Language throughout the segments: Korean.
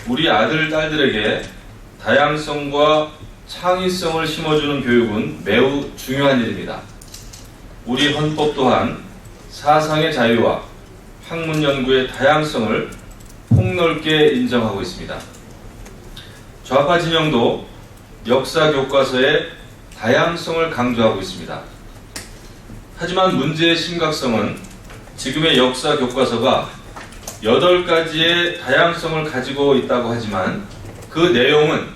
우리 아들, 딸들에게 다양성과 창의성을 심어주는 교육은 매우 중요한 일입니다. 우리 헌법 또한 사상의 자유와 학문 연구의 다양성을 폭넓게 인정하고 있습니다. 좌파 진영도 역사 교과서의 다양성을 강조하고 있습니다. 하지만 문제의 심각성은 지금의 역사 교과서가 8가지의 다양성을 가지고 있다고 하지만 그 내용은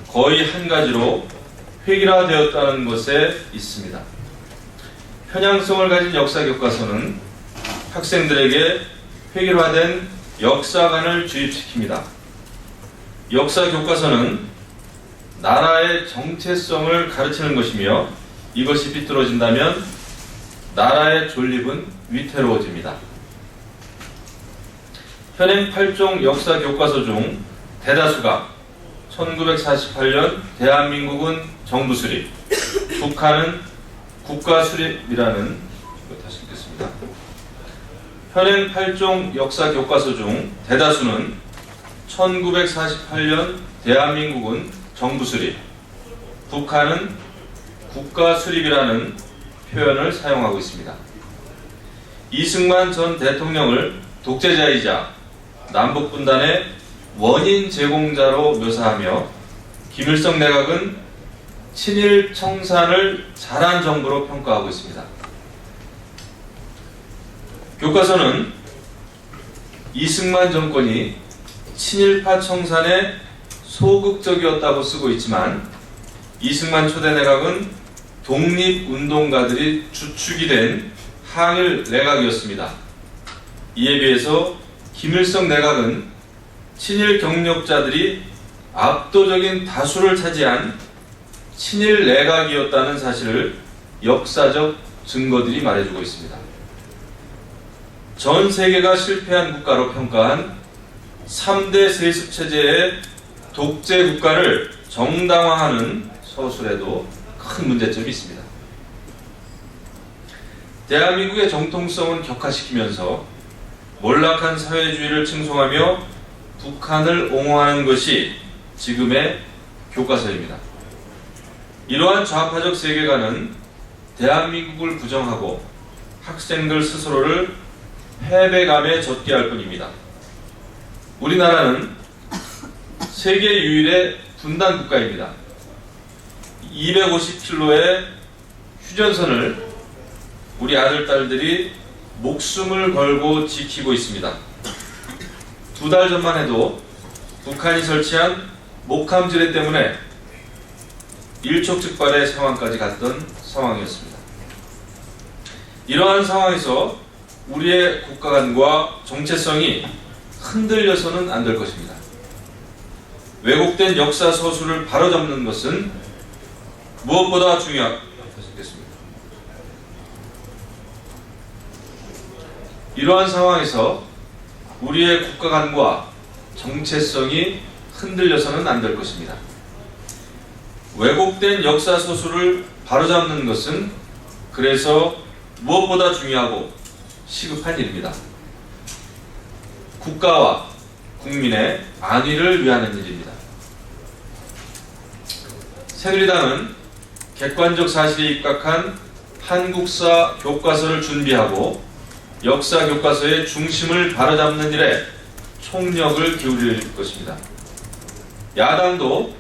거의 한 가지로 획일화되었다는 것에 있습니다. 편향성을 가진 역사 교과서는 학생들에게 획일화된 역사관을 주입시킵니다. 역사 교과서는 나라의 정체성을 가르치는 것이며 이것이 비뚤어진다면 나라의 존립은 위태로워집니다. 현행 8종 역사 교과서 중 대다수가 1948년 대한민국은 정부 수립, 북한은 국가 수립이라는, 다시 읽겠습니다. 현행 8종 역사 교과서 중 대다수는 1948년 대한민국은 정부 수립, 북한은 국가 수립이라는 표현을 사용하고 있습니다. 이승만 전 대통령을 독재자이자 남북분단의 원인 제공자로 묘사하며 김일성 내각은 친일 청산을 잘한 정부로 평가하고 있습니다. 교과서는 이승만 정권이 친일파 청산에 소극적이었다고 쓰고 있지만 이승만 초대 내각은 독립운동가들이 주축이 된 항일 내각이었습니다. 이에 비해서 김일성 내각은 친일 경력자들이 압도적인 다수를 차지한 친일 내각이었다는 사실을 역사적 증거들이 말해주고 있습니다. 전 세계가 실패한 국가로 평가한 3대 세습체제의 독재 국가를 정당화하는 서술에도 큰 문제점이 있습니다. 대한민국의 정통성은 격화시키면서 몰락한 사회주의를 칭송하며 북한을 옹호하는 것이 지금의 교과서입니다. 이러한 좌파적 세계관은 대한민국을 부정하고 학생들 스스로를 패배감에 젖게 할 뿐입니다. 우리나라는 세계 유일의 분단 국가입니다. 250km의 휴전선을 우리 아들, 딸들이 목숨을 걸고 지키고 있습니다. 2달 전만 해도 북한이 설치한 목함지뢰 때문에 일촉즉발의 상황까지 갔던 상황이었습니다. 이러한 상황에서 우리의 국가관과 정체성이 흔들려서는 안 될 것입니다. 왜곡된 역사 서술을 바로잡는 것은 무엇보다 중요하겠습니다. 이러한 상황에서 우리의 국가관과 정체성이 흔들려서는 안 될 것입니다. 왜곡된 역사 서술을 바로잡는 것은 그래서 무엇보다 중요하고 시급한 일입니다. 국가와 국민의 안위를 위하는 일입니다. 새누리당은 객관적 사실에 입각한 한국사 교과서를 준비하고 역사 교과서의 중심을 바로잡는 일에 총력을 기울일 것입니다. 야당도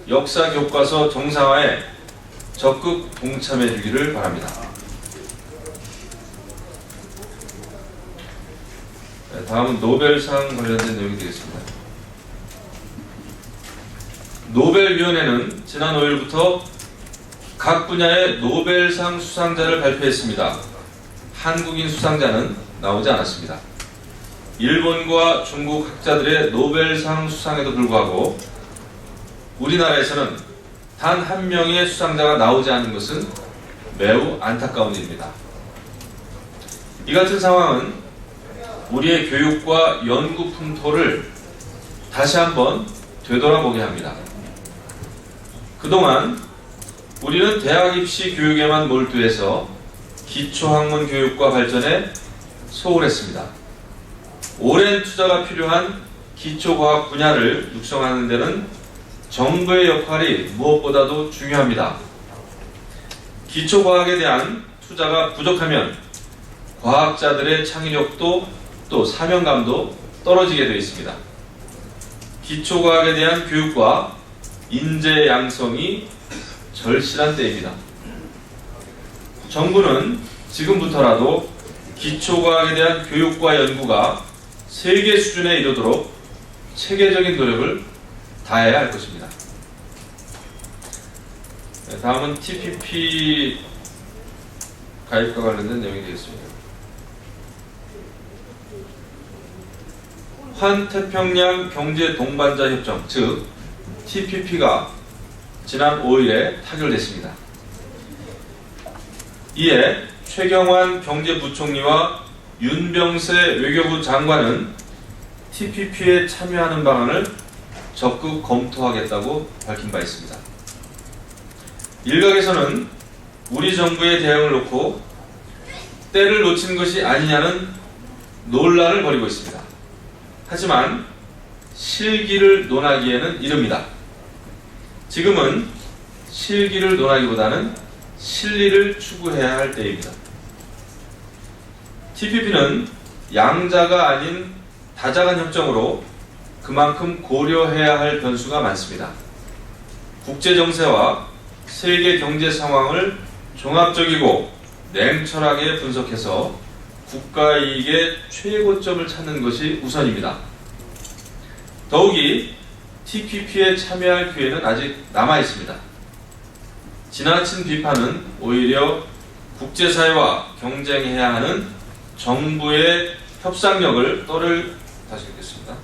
역사 교과서 정상화에 적극 동참해 주기를 바랍니다. 다음은 노벨상 관련된 내용이 되겠습니다. 노벨위원회는 지난 5일부터 각 분야의 노벨상 수상자를 발표했습니다. 한국인 수상자는 나오지 않았습니다. 일본과 중국 학자들의 노벨상 수상에도 불구하고 우리나라에서는 단 한 명의 수상자가 나오지 않은 것은 매우 안타까운 일입니다. 이 같은 상황은 우리의 교육과 연구 풍토를 다시 한번 되돌아보게 합니다. 그동안 우리는 대학 입시 교육에만 몰두해서 기초학문 교육과 발전에 소홀했습니다. 오랜 투자가 필요한 기초과학 분야를 육성하는 데는 정부의 역할이 무엇보다도 중요합니다. 기초과학에 대한 투자가 부족하면 과학자들의 창의력도 또 사명감도 떨어지게 되어 있습니다. 기초과학에 대한 교육과 인재 양성이 절실한 때입니다. 정부는 지금부터라도 기초과학에 대한 교육과 연구가 세계 수준에 이르도록 체계적인 노력을 다해야 할 것입니다. 다음은 TPP 가입과 관련된 내용이 되겠습니다. 환태평양 경제 동반자 협정, 즉 TPP가 지난 5일에 타결됐습니다. 이에 최경환 경제부총리와 윤병세 외교부 장관은 TPP에 참여하는 방안을 적극 검토하겠다고 밝힌 바 있습니다. 일각에서는 우리 정부의 대응을 놓고 때를 놓친 것이 아니냐는 논란을 벌이고 있습니다. 하지만 실기를 논하기에는 이릅니다. 지금은 실기를 논하기보다는 실리를 추구해야 할 때입니다. TPP는 양자가 아닌 다자간 협정으로 그만큼 고려해야 할 변수가 많습니다. 국제 정세와 세계 경제 상황을 종합적이고 냉철하게 분석해서 국가 이익의 최고점을 찾는 것이 우선입니다. 더욱이 TPP에 참여할 기회는 아직 남아 있습니다. 지나친 비판은 오히려 국제사회와 경쟁해야 하는 정부의 협상력을 다시 읽겠습니다.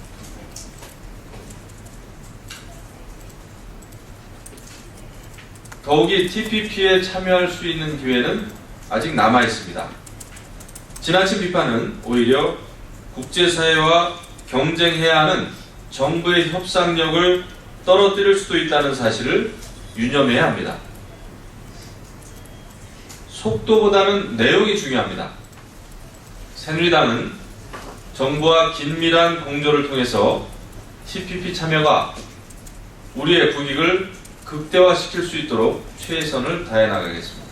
더욱이 TPP에 참여할 수 있는 기회는 아직 남아 있습니다. 지나친 비판은 오히려 국제사회와 경쟁해야 하는 정부의 협상력을 떨어뜨릴 수도 있다는 사실을 유념해야 합니다. 속도보다는 내용이 중요합니다. 새누리당은 정부와 긴밀한 공조를 통해서 TPP 참여가 우리의 국익을 극대화시킬 수 있도록 최선을 다해 나가겠습니다.